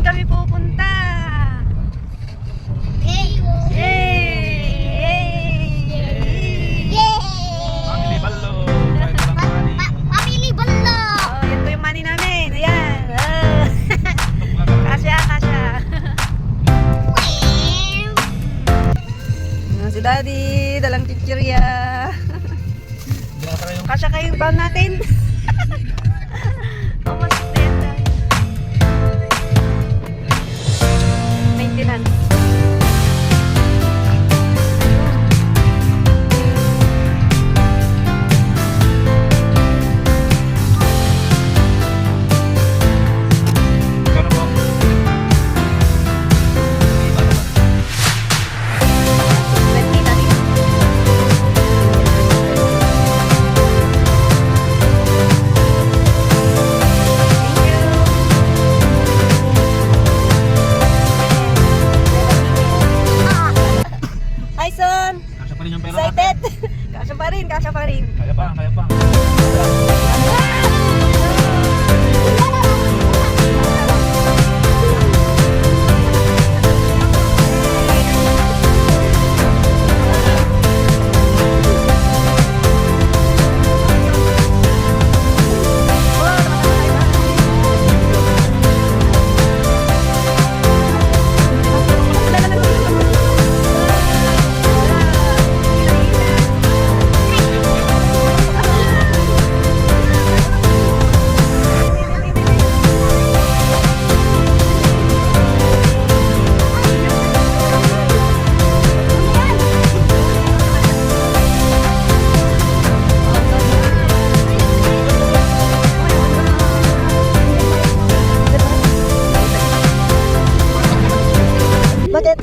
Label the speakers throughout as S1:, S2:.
S1: kami pupunta. Yay!
S2: Family ballo.
S3: Family ballo.
S1: Oh, yan po yung money namin. Ayan. Kasya. Si Daddy, dalang chichirya. Kasya kayong pound natin. Maintenance. Excited! Kasya pa rin.
S2: Kaya pa.
S1: Bakit?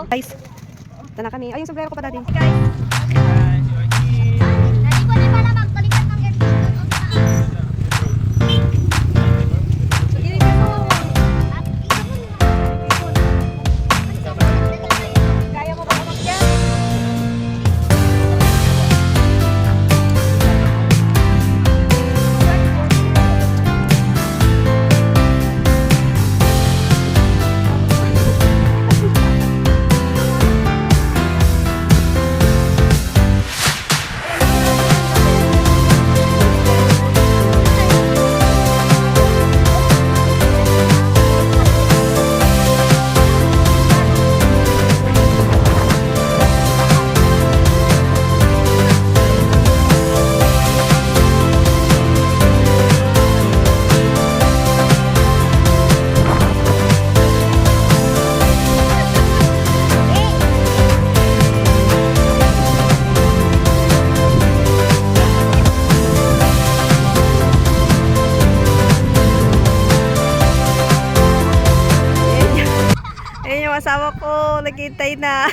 S1: Guys, ito na kami. Ay, yung sombrero ko pa dati. Guys. Ayun yung asawa ko, naghihintay na.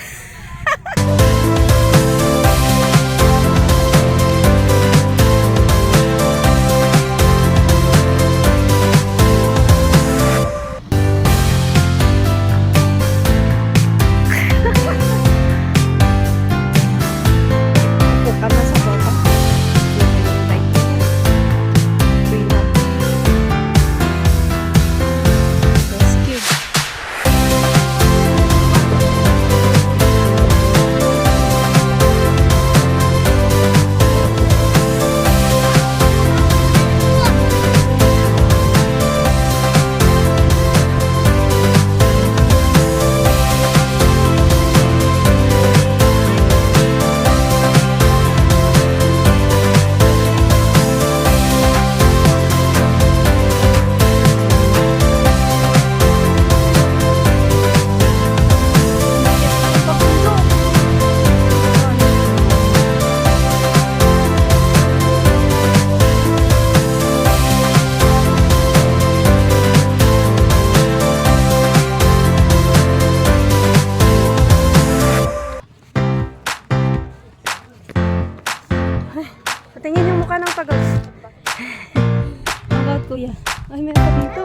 S1: Ay, meron pa dito.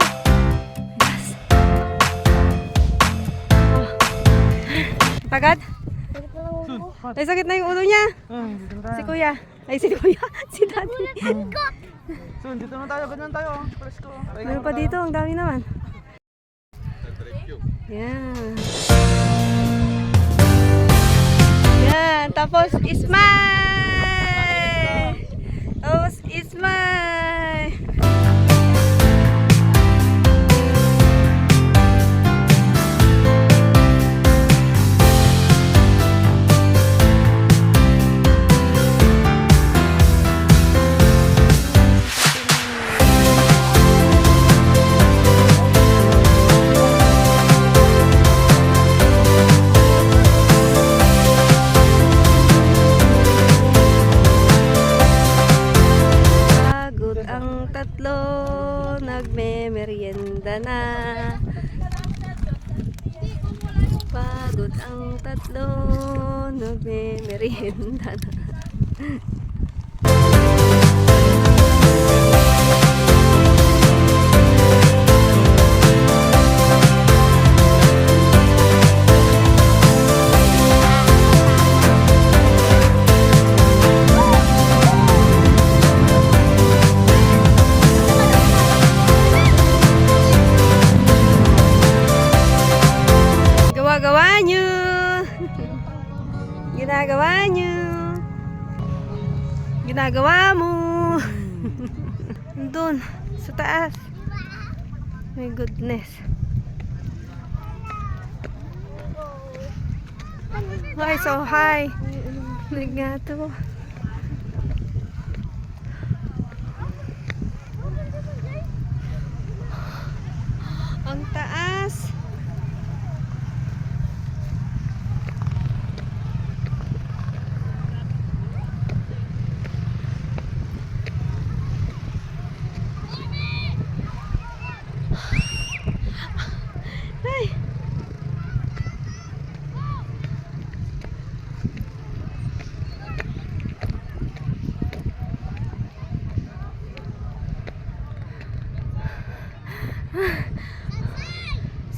S1: Yes. Agad? Ay, sakit na yung ulo niya. Si kuya. Ay, si kuya. Si daddy.
S2: So, dito naman tayo. Ganyan tayo. Presko.
S1: Meron pa dito. Ang dami naman. Yan. Yan. Tapos, smile! Tapos, smile! Pagod ang tatlo, nagme-merienda na. Pagod ang tatlo, nagme-merienda na. Gawa-gawa nyo! Ginagawa nyo! Ginagawa mo! Doon, sa taas. My goodness. Hi, so high. Ligato. Ang taas. Ay.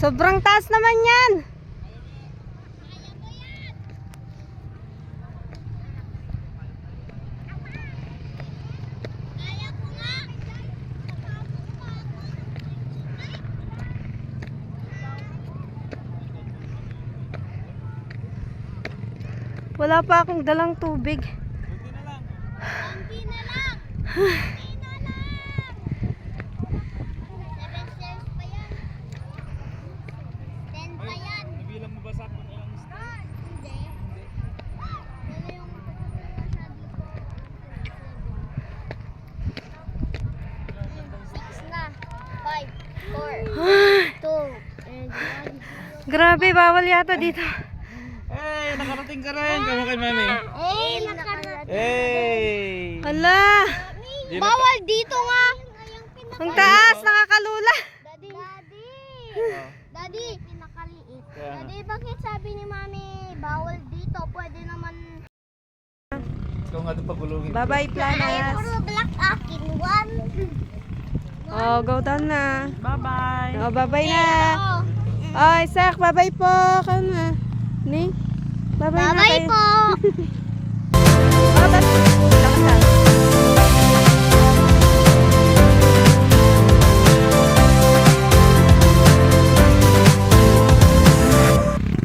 S1: Sobrang taas naman yan. Wala pa akong dalang tubig.
S3: Konti na lang. Konti na lang. 7 stairs pa yan. 10 pa yan.
S2: Nabilang mo ba sa kung ilang step?
S3: Hindi. Wala yung siya dito. 6 na. 5, 4, 2, and 1.
S1: Grabe, bawal yata dito.
S2: Hey, nakarating ka rin. Kaya kay mami.
S3: Eh, nakarating.
S2: Hey!
S1: Hala,
S3: Bawal dito nga.
S1: ang taas, nakakalula.
S3: Daddy. Daddy, pinakaliit.
S2: Kaya nga.
S3: Daddy, bakit sabi ni Mami bawal dito? Pwede naman.
S2: Ikaw nga ito pagulungin.
S1: Bye-bye,
S3: Ay,
S1: Planas.
S3: puro black akin. 1.
S1: Oh, go down na.
S2: Bye-bye!
S1: Oh, bye-bye na. Oh, Isak, bye-bye po. Ka na. Ning, bye-bye na.
S3: Bye-bye po.
S1: Oh, lakad.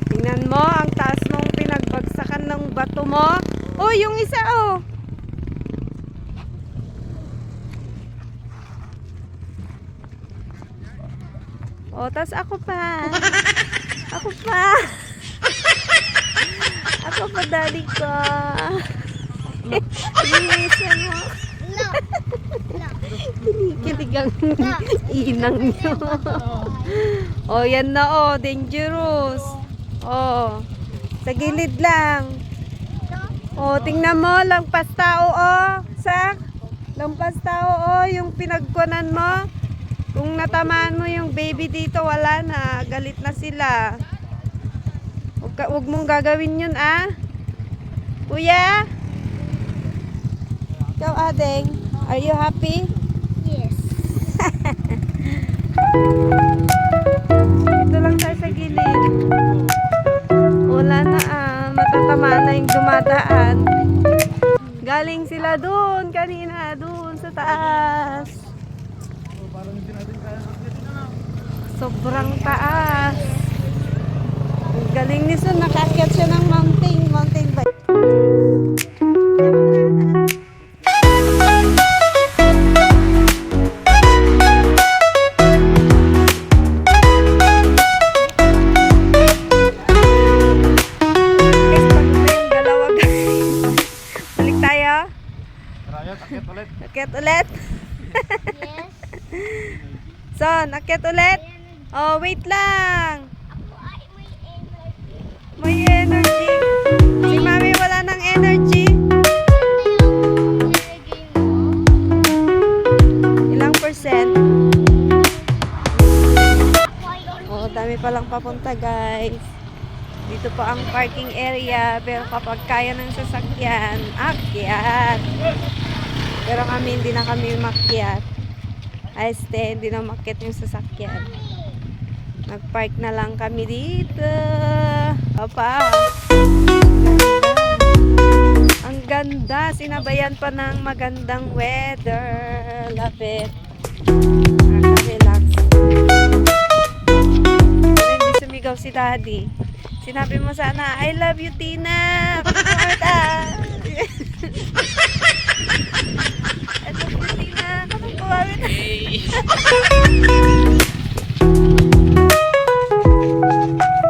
S1: Tingnan mo, ang taas mong pinagbagsakan ng bato mo. Oh, yung isa, oh. Oh, tas ako pa. Ako pa. Ako pa, daddy ko. Linisan mo.
S3: No.
S1: Kinikilig ang inang nyo. Oh, yan na, oh. Dangerous. Oh. Sa gilid lang. Oh, tingnan mo. Lampas tao, oh. Sak. Lampas tao, oh. Yung pinagkunan mo. Kung natamaan mo yung baby dito, wala na. Galit na sila. Huwag mong gagawin yun, ah. Kuya? Ikaw, Adeng. Are you happy?
S3: Yes.
S1: dumadaan. Galing sila doon kanina, doon sa taas.
S2: Parang hindi natin kaya akyatin na.
S1: Sobrang taas. Ang galing ni Son, nakaakyat siya ng mountain bike. Balik tayo.
S2: Rayat, akyat ulit.
S1: Akyat ulit.
S3: Yes.
S1: Son, akyat ulit. Oh, wait lang.
S3: Ako ay may energy.
S1: May energy. Si Mami wala ng energy.
S3: Nilagay mo.
S1: Ilang percent?
S3: Ako ay
S1: Oh, dami palang papunta, guys. Dito pa ang parking area, pero kapag kaya ng sasakyan, akyat. Pero kami, hindi na kami makyat. Ay, hindi na makyat yung sasakyan. Nag-park na lang kami dito. Opa. Ang ganda. Sinabayan pa ng magandang weather. Love it. Nakaka-relax. Pero hindi sumigaw si Daddy. Sinabi mo sana, I love you, Tina. Pagkakarta. I love you, Tina. Kapag kumawin.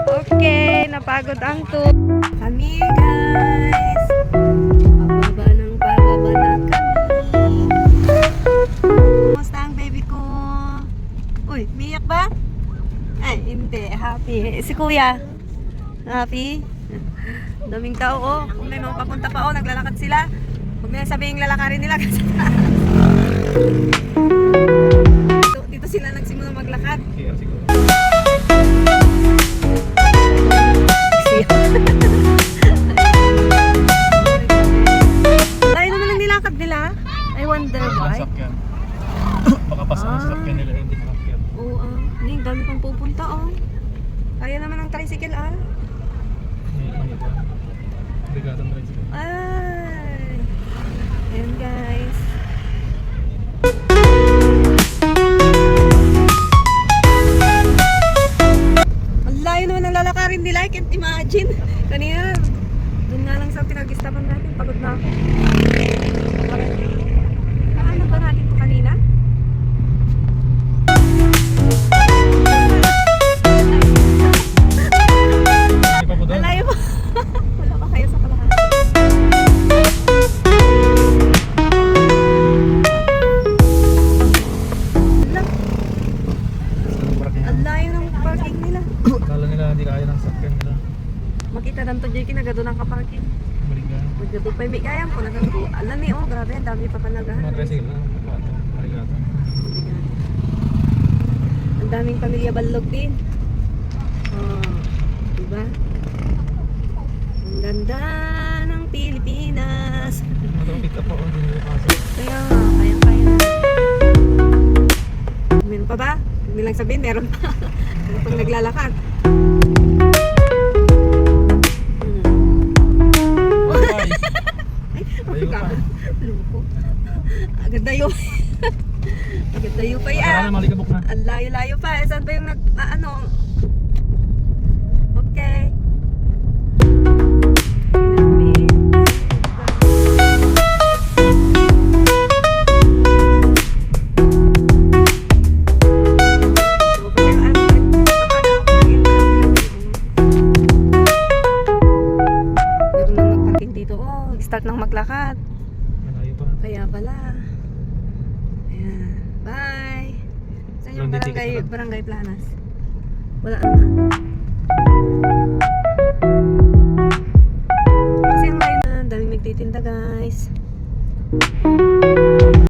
S1: Okay, napagod ang tour. Kami, guys. Pababa na kami. Kumusta ang baby ko? Uy, miyak ba? Ay, hindi. Happy. Si kuya. Happy? Daming tao, oh. Kung may mga papunta pa, oh. Naglalakad sila. Huwag na sabihin lalakarin nila kasi dito sila nagsimula maglakad.
S2: Kaya siguro.
S1: Layo naman ang nilakad nila. I wonder why.
S2: Sakyan. Baka pasok ang sakyan nila, hindi makakyat.
S1: Oo, hindi, dami pang pupunta, oh. Kaya naman ang tricycle, ah.
S2: Brigadang tricycle.
S1: Ay. Ayan, guys. Ang layo naman ang lalakarin nila. I can't imagine. Kanina, doon nga lang sa pinag-istapan natin. Pagod na ako. Paano ba natin ito kanina?
S2: Hindi pa po doon.
S1: Ang layo pa. Wala pa kayo sa kalahati. Ang layo ng parking nila.
S2: Kala nila hindi kaya ng sakyan nila.
S1: Makita lang to Jay, kinagado ng kaparking.
S2: Brigadang.
S1: Magdado pa yung bigayan po. Alam niyo, oh, grabe, ang dami pa palaga.
S2: Mga tricycle na. Brigadang.
S1: Ang daming pamilya balog din. Oh, diba? Ang ganda ng Pilipinas.
S2: Matapit na po, hindi nila pasok.
S1: Kaya nga, kaya-kaya na. Meron pa ba? Hindi lang sabihin, meron pa. Meron pang naglalakad.
S2: Ay! Layo pa.
S1: Lupo. Agad dayo. Agad dayo pa
S2: Kaya
S1: yan.
S2: na, malikabok na.
S1: Ang layo-layo pa. Saan ba yung ano? Okay. Meron nang nagparking dito. Oh, start nang maglakad.
S2: Malayo pa.
S1: Kaya pala. Ayan. Bye. Saan yung
S2: Barangay Ticket na lang.
S1: barangay Planas? Wala naman. Kasi ang layo na. Daming nagtitinda, guys.